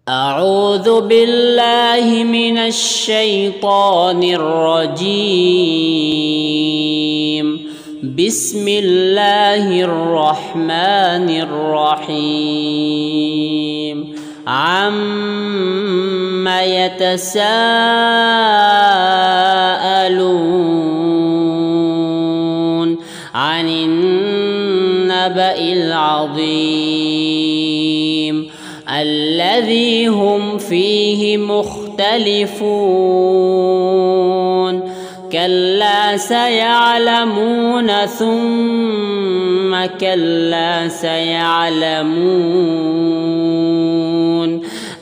أعوذ بالله من الشيطان الرجيم. بسم الله الرحمن الرحيم. عما يتساءلون عن النبأ العظيم الذي هم فيه مختلفون. كلا سيعلمون ثم كلا سيعلمون.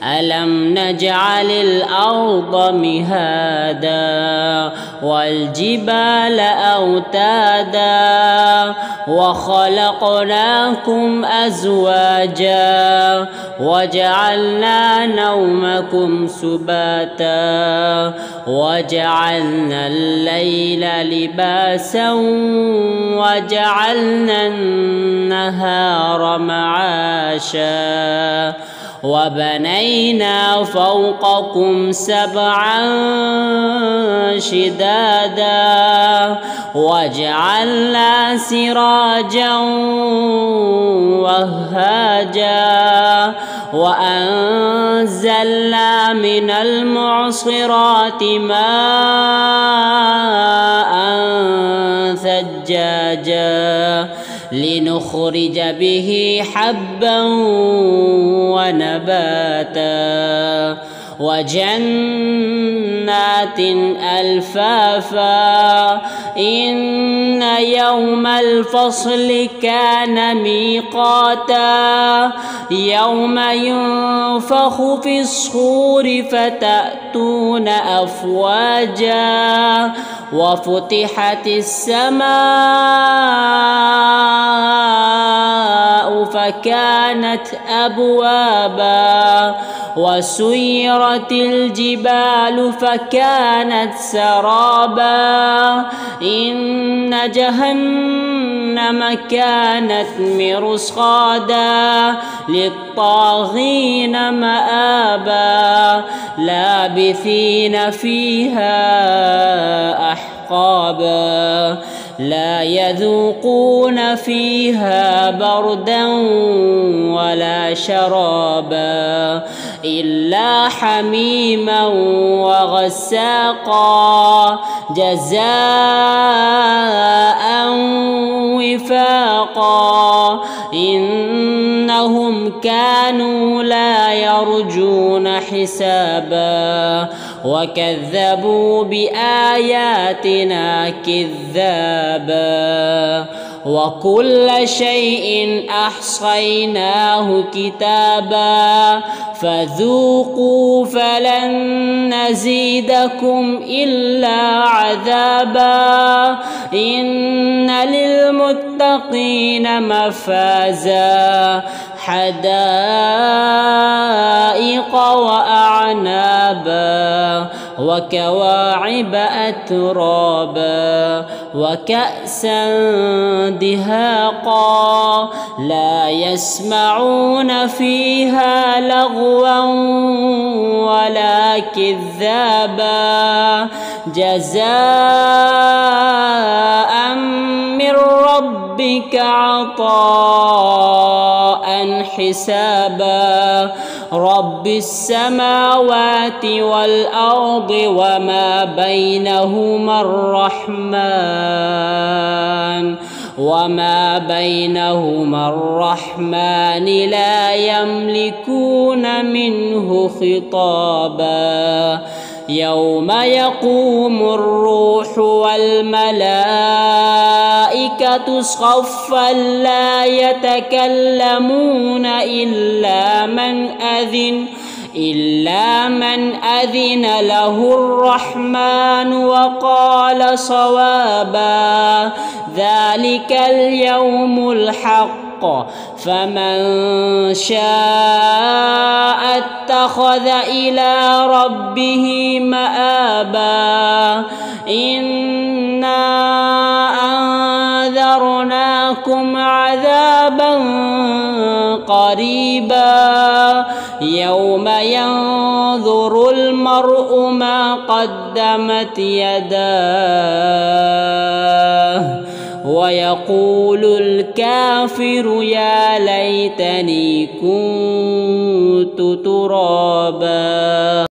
ألم نجعل الأرض مهادا والجبال أوتادا وخلقناكم أزواجا وجعلنا نومكم سباتا وجعلنا الليل لباسا وجعلنا النهار معاشا وبنينا فوقكم سبعا شدادا وجعلنا سراجا وهاجا وأنزلنا من المعصرات ماء ثجاجا لنخرج به حبا ونباتا وجنات ألفافا. إن يوم الفصل كان ميقاتا يوم ينفخ في الصور فتأتون أفواجا وفتحت السماء فكانت أبوابا وسيرت الجبال فكانت سرابا. إن جهنم كانت مرصادا للطاغين مآبا لابثين فيها أحقابا لا يذوقون فيها بردا ولا شرابا إلا حميما وغساقا جزاء وفاقا. إنهم كانوا لا يرجون حسابا وكذبوا بآياتنا كذابا وكل شيء أحصيناه كتابا فذوقوا فلن نزيدكم إلا عذابا. إن للمتقين مفازا حدائق وأعنابا وكواعب أترابا وكأسا دهاقا لا يسمعون فيها لغوا ولا كذابا جزاء من ربك عطاء حسابا. رب السماوات والأرض وما بينهما الرحمن لا يملكون منه خطابا. يوم يقوم الروح والملائكة صفا لا يتكلمون إلا من أذن له الرحمن وقال صوابا. ذلك اليوم الحق فمن شاء اتخذ إلى ربه مآبا. إنا أنذرناكم عذابا قريبا يوم ينظر المرء ما قدمت يداه ويقول الكافر يا ليتني كنت ترابا.